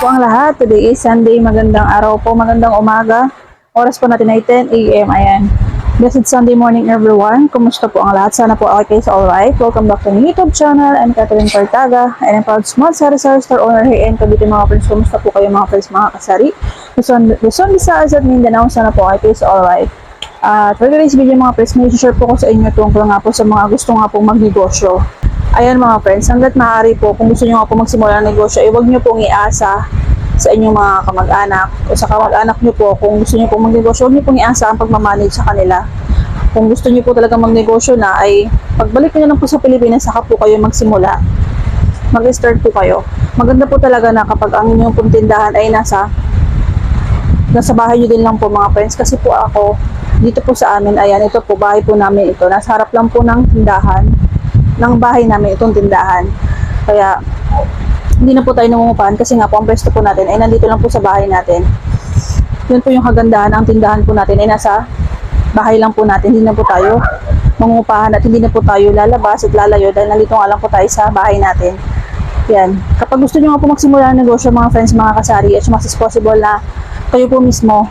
po ang lahat. Today is Sunday. Magandang araw po. Magandang umaga. Oras po natin ay 10 a.m. Ayan. Blessed Sunday morning everyone. Kumusta po ang lahat? Sana po okay kayo alright. Welcome back to my YouTube channel. I'm Catherine Cortaga. And I'm proud smart sari-sari store owner here in Cavite mga friends. Kumusta po kayo mga friends, mga kasari? Luzon, Visayas at Mindanao. Sana po okay kayo alright. For today's video mga friends, may share po ko sa inyo tungkol nga po sa mga gusto nga pong magnegosyo. Ayan mga friends, hanggat maaari po, kung gusto nyo nga po magsimula ng negosyo, huwag nyo pong iasa sa inyong mga kamag-anak o sa kamag-anak nyo po. Kung gusto nyo pong magnegosyo, huwag nyo pong iasa ang pagmamanage sa kanila. Kung gusto nyo po talaga magnegosyo na, ay pagbalik nyo lang po sa Pilipinas, saka po kayo magsimula. Mag-start po kayo. Maganda po talaga na kapag ang inyong pong tindahan ay nasa bahay nyo din lang po mga friends. Kasi po ako, dito po sa amin, ayan, ito po, bahay po namin ito. Nasa harap lang po ng tindahan, ng bahay namin itong tindahan. Kaya hindi na po tayo nangungupahan kasi nga po ang pwesto po natin ay nandito lang po sa bahay natin. Yun po yung kagandahan, ang tindahan po natin ay nasa bahay lang po natin. Hindi na po tayo mangungupahan at hindi na po tayo lalabas at lalayo dahil nandito nga lang po tayo sa bahay natin. Yan. Kapag gusto nyo nga po magsimula ng negosyo mga friends, mga kasari, as much as possible na kayo po mismo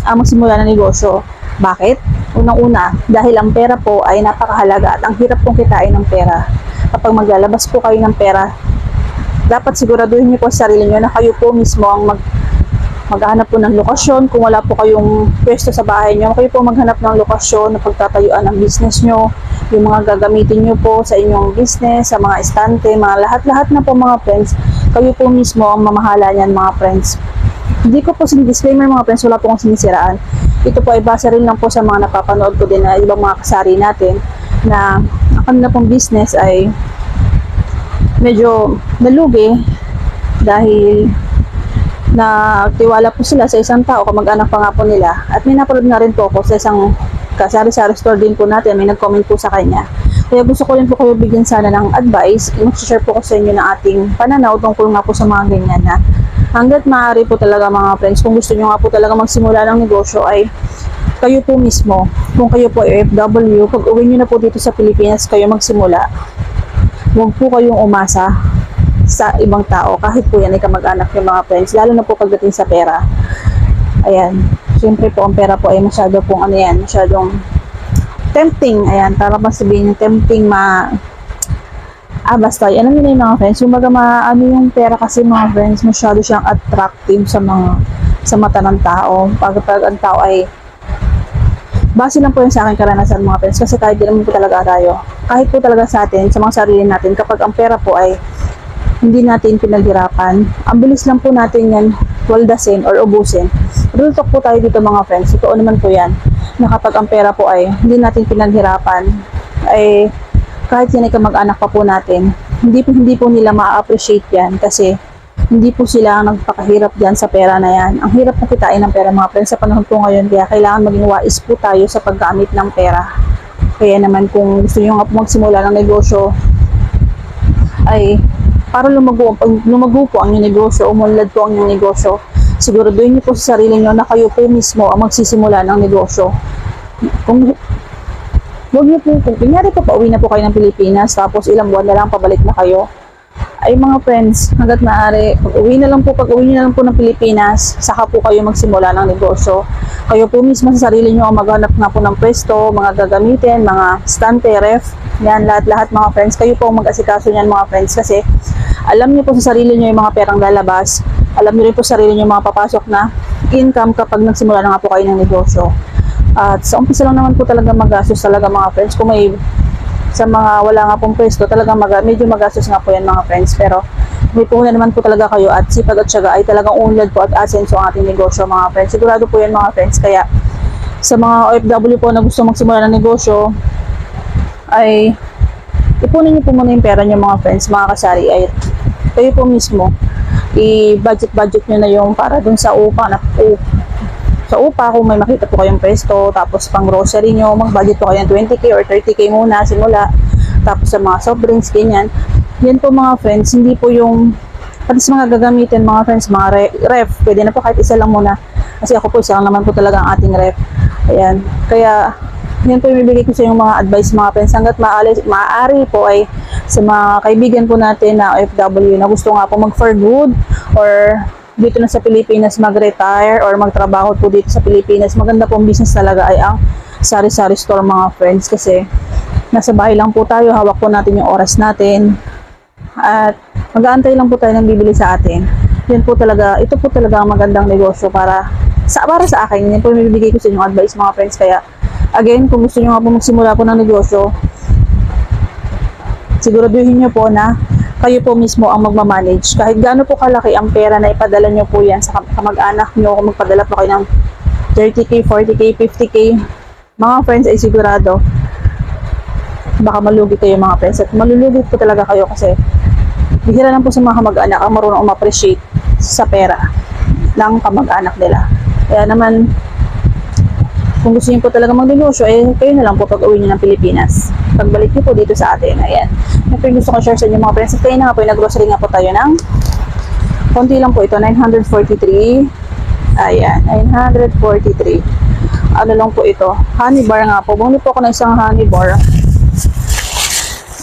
magsimula ng negosyo. Bakit? Unang-una, dahil ang pera po ay napakahalaga at ang hirap pong kitain ng pera. Kapag maglalabas po kayo ng pera, dapat siguraduhin niyo po sa sarili niyo na kayo po mismo ang maghanap po ng lokasyon. Kung wala po kayong pwesto sa bahay niyo, kayo po maghanap ng lokasyon na pagtatayuan ng business niyo, yung mga gagamitin niyo po sa inyong business, sa mga estante, mga lahat-lahat na po mga friends, kayo po mismo ang mamahala niyan mga friends. Hindi ko po disclaimer mga friends, wala po akong sinisiraan. Ito po ay base rin lang po sa mga napapanood ko din na ibang mga kasari natin na ang kanila pong business ay medyo nalugi dahil nagtiwala po sila sa isang tao, kamag-anak pa nga po nila. At may napanood na rin po ako sa isang kasari-sari store din po natin, may nag-comment po sa kanya. Kaya gusto ko rin po kayo bigyan sana ng advice. I-share po ko sa inyo ng ating pananaw tungkol nga po sa mga ganyan na hanggat maaari po talaga mga friends, kung gusto nyo nga po talaga magsimula ng negosyo ay kayo po mismo. Kung kayo po ay OFW, pag uwi nyo na po dito sa Pilipinas, kayo magsimula. Huwag po kayong umasa sa ibang tao, kahit po yan ay kamag-anak yung mga friends, lalo na po pagdating sa pera. Ayan, siyempre po ang pera po ay masyado pong masyadong tempting. Ayan, para masabihin yung tempting basta, alam niyo na yung mga friends, yung yung pera kasi mga friends, masyado siyang attractive sa mata ng tao. Pag ang tao ay, base lang po yung sa akin karanasan mga friends, kasi kahit di naman po talaga tayo, kahit po talaga sa atin, sa mga sarili natin, kapag ang pera po ay hindi natin pinaghirapan, ang bilis lang po natin yan waldasin or ubusin. Real talk po tayo dito mga friends, totoo naman po yan, na kapag ang pera po ay hindi natin pinaghirapan, ay kahit yan ay kamag-anak pa po natin, hindi po nila ma-appreciate yan kasi hindi po sila nagpakahirap dyan sa pera na yan. Ang hirap na kitain ng pera mga friends sa panahon po ngayon, kaya kailangan maging wais po tayo sa paggamit ng pera. Kaya naman kung gusto nyo nga po magsimula ng negosyo, ay para lumago po ang inyong negosyo, umunlad po ang inyong negosyo, siguraduhin nyo po sa sarili nyo na kayo po mismo ang magsisimula ng negosyo. Huwag niyo po, kung kunyari po pauwi na po kayo ng Pilipinas, tapos ilang buwan na lang pabalik na kayo, ay mga friends, hanggat maaari, pag uwi niyo na lang po ng Pilipinas, saka po kayo magsimula ng negosyo. Kayo po mismo sa sarili niyo ang maghanap nga po ng pwesto, mga gagamitin, mga stante, ref, yan, lahat-lahat mga friends, kayo po ang mag-asikaso niyan mga friends, kasi alam niyo po sa sarili niyo yung mga perang lalabas, alam niyo rin po sa sarili niyo yung mga papasok na income kapag nagsimula na nga po kayo ng negosyo. At sa umpisa lang naman po talaga magastos talaga mga friends. Kung may sa mga wala nga pong pwesto, talaga medyo magastos nga po yan mga friends. Pero may puhunan naman po talaga kayo at sipag at syaga ay talagang unlad po at asenso ang ating negosyo mga friends. Sigurado po yan mga friends. Kaya sa mga OFW po na gusto magsimula ng negosyo, ay ipunin niyo po muna yung pera niyo mga friends, mga kasari. Ay kayo po mismo i-budget nyo na yung para dun sa upa kung may makita po kayong pwesto, tapos pang grocery nyo, mag-budget po kayo ng 20k or 30k muna simula, tapos sa mga soft drinks, ganyan. Yan po mga friends, hindi po yung pati sa mga gagamitin mga friends, mga ref, pwede na po kahit isa lang muna, kasi ako po isa lang naman po talaga ang ating ref. Ayan, kaya yan po yung bibigay ko sa yung mga advice mga friends, hanggat maaari po ay sa mga kaibigan po natin na OFW na gusto nga po mag for good or dito na sa Pilipinas mag-retire or magtrabaho po dito sa Pilipinas, maganda pong business talaga ay ang sari-sari store mga friends, kasi nasa bahay lang po tayo, hawak po natin yung oras natin at mag-aantay lang po tayo ng bibili sa atin. Yun po talaga, ito po talaga ang magandang negosyo para sa akin. Yan po yung bibigay ko sa inyong advice mga friends. Kaya again, kung gusto nyo nga po magsimula po ng negosyo, siguraduhin nyo po na kayo po mismo ang magmamanage. Kahit gaano po kalaki ang pera na ipadala nyo po yan sa kamag-anak nyo, kung magpadala po kayo ng 30k, 40k, 50k, mga friends, ay sigurado baka malugi kayo mga friends. At malulugi po talaga kayo kasi bihira lang po sa mga kamag-anak ang marunong ma-appreciate sa pera ng kamag-anak nila. Kaya naman, kung gusto niyo po talaga magnegosyo, kayo na lang po pag-uwi niyo ng Pilipinas. Pagbalik niyo po dito sa atin, ayan. Ito gusto ko share sa inyo mga friends. At kayo na nga po, nag-grocery nga po tayo ng konti lang po ito, 943. Ayan, 943. Ano lang po ito? Honey bar nga po. Bumili po ako ng isang honey bar.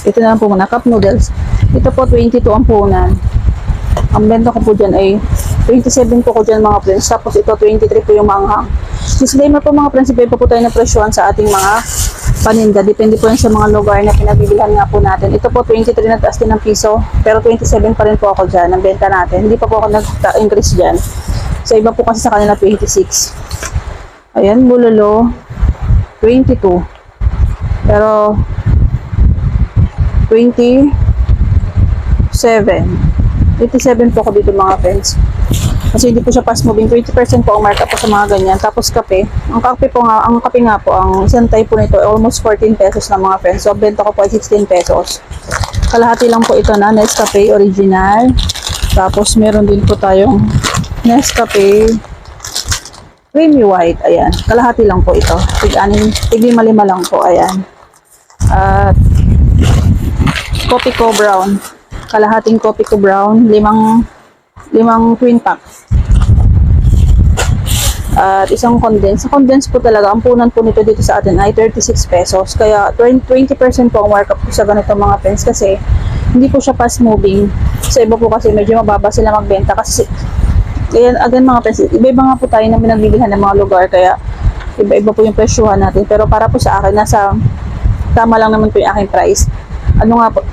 Ito na lang po muna, cup noodles. Ito po, 22 ang punan. Ang benta ko po dyan ay 27 po ko dyan mga friends. Tapos ito, 23 po yung manghang. Disclaimer po mga friends, iba po tayo na presyohan sa ating mga paninda. Depende po yan sa mga lugar na pinabibilhan nga po natin. Ito po, 23 na taas din ng piso. Pero 27 pa rin po ako dyan, ang benta natin. Hindi pa po ako nag-increase dyan. Sa iba po kasi sa kanila, 26. Ayan, bulalo, 22. Pero, 27 po ako dito mga friends. Kasi hindi po siya fast moving. 20% po ang markup po sa mga ganyan. Tapos kape. Ang kape nga po, ang isang type po nito, almost 14 pesos na mga friends. So, benta ko po ay 16 pesos. Kalahati lang po ito na Nescafe Original. Tapos, meron din po tayong Nescafe Creamy White. Ayan. Kalahati lang po ito. Tig-5 lang po. Ayan. At Coffee Co Brown. Kalahating Coffee Co Brown. Limang twin pack. At isang condense. Sa condense po talaga, ang punan po nito dito sa atin ay 36 pesos. Kaya 20% po ang markup po sa ganito mga friends kasi hindi po siya fast moving. Sa iba po kasi medyo mababa sila magbenta kasi kaya again mga friends, iba-iba nga po tayo na pinagbibilhan ng mga lugar kaya iba-iba po yung presyuhan natin. Pero para po sa akin, nasa tama lang naman po yung aking price. Ano nga po?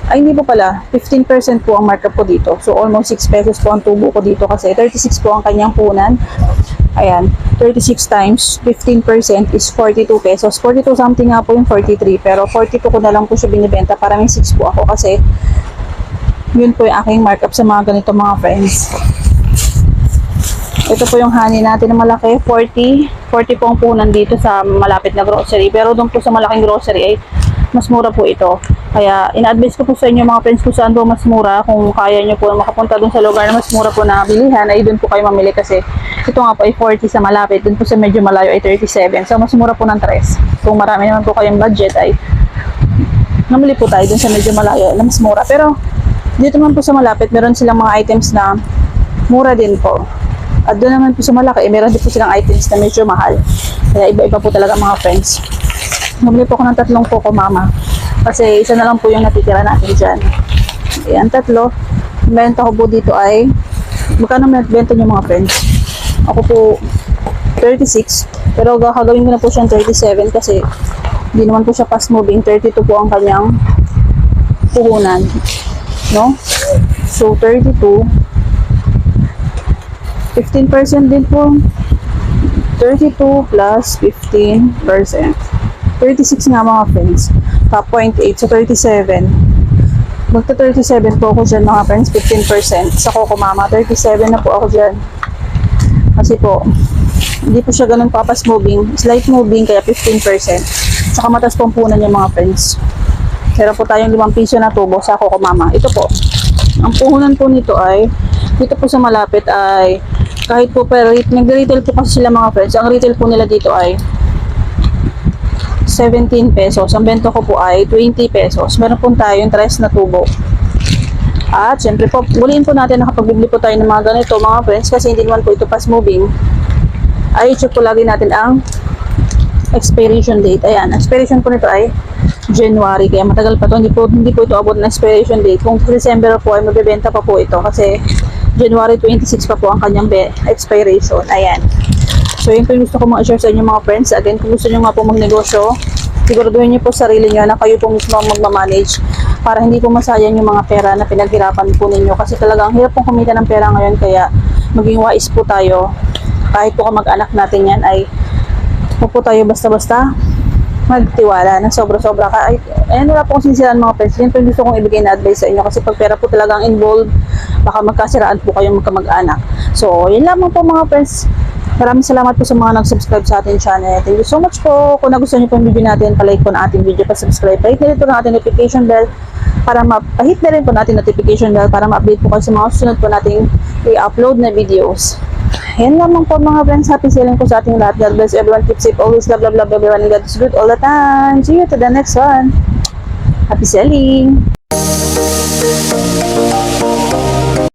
Ay, hindi po pala. 15% po ang markup po dito. So, almost 6 pesos po ang tubo ko dito kasi 36 po ang kanyang punan. Ayan. 36 times 15% is 42 pesos. 42 something nga po yung 43. Pero 42 ko na lang po siya binibenta para may 6 po ako kasi yun po yung aking markup sa mga ganito mga friends. Ito po yung honey natin na malaki. 40 po ang punan dito sa malapit na grocery. Pero doon po sa malaking grocery ay mas mura po ito. Kaya ina-advise ko po sa inyo mga friends kung saan po mas mura. Kung kaya nyo po makapunta dun sa lugar na mas mura po na bilihan, ay dun po kayo mamili kasi ito nga po ay 40 sa malapit. Dun po sa medyo malayo ay 37. So mas mura po ng 3. Kung marami naman po kayong budget ay namili po tayo dun sa medyo malayo na mas mura. Pero dito naman po sa malapit, meron silang mga items na mura din po. At doon naman po sa malaki, meron din po silang items na medyo mahal. Kaya iba-iba po talaga mga friends. Nabili po ako ng 3 Coco Mama. Kasi isa na lang po yung natitira natin dyan. Ayan, 3. Benta ko po dito ay, magkano benta nyo mga friends? Ako po, 36. Pero gagawin ko na po siyang 37 kasi hindi naman po siya fast moving. 32 po ang kanyang puhunan. No? So, 32. 15% din po. 32 plus 15%. 36 nga mga friends. Top 0.8. So, 37. Magta 37 po ako dyan mga friends. 15%. Sa Coco Mama. 37 na po ako dyan. Kasi po, hindi po siya ganun papas moving. Slight moving, kaya 15%. Saka matas pong punan niya mga friends. Meron po tayong 5 piso na tubo sa Coco Mama. Ito po. Ang puhunan po nito ay, dito po sa malapit ay, kahit po per nag-retail po kasi sila mga friends. Ang retail po nila dito ay 17 pesos. Ang bento ko po ay 20 pesos. Meron po tayong 3 na tubo. At syempre po, uliin po natin na kapag bibili po tayo ng mga ganito mga friends kasi hindi naman po ito fast moving. Ay check po lagi natin ang expiration date. Ayan, expiration po nito ay January. Kaya matagal pa to. Hindi po ito abot na expiration date. Kung December po ay mabibenta pa po ito kasi January 26 pa po ang kanyang expiration. Ayan. So, yun po yung gusto ko mga share sa inyo mga friends. Again, kung gusto nyo nga po magnegosyo, siguraduhin nyo po sarili nyo na kayo po mismo ang magmamanage para hindi po masayang yung mga pera na pinaghirapan po ninyo. Kasi talagang hirap pong kumita ng pera ngayon, kaya maging wise po tayo. Kahit po mag-anak natin yan ay huwag po tayo basta-basta magtiwala na sobra-sobra ka. Ayan, wala po akong sinisiran mga friends. Yan po yung gusto kong ibigay na advice sa inyo kasi pag pera po talagang involved, baka magkasiraan po kayong magkamag-anak. So, yun lamang po mga friends. Maraming salamat po sa mga nag-subscribe sa ating channel. Thank you so much po. Kung nagustuhan niyo po yung video natin, palike po na ating video, pa-subscribe. Pahit na rin po ng ating notification bell para pahit na rin po natin notification bell para ma-update po kayo sa mga susunod po nating i-upload na videos. Yan lamang po mga friends. Happy selling po sa ating lahat. God bless everyone. Keep safe. Always love, love, love everyone. And God is good all the time. See you to the next one. Happy selling!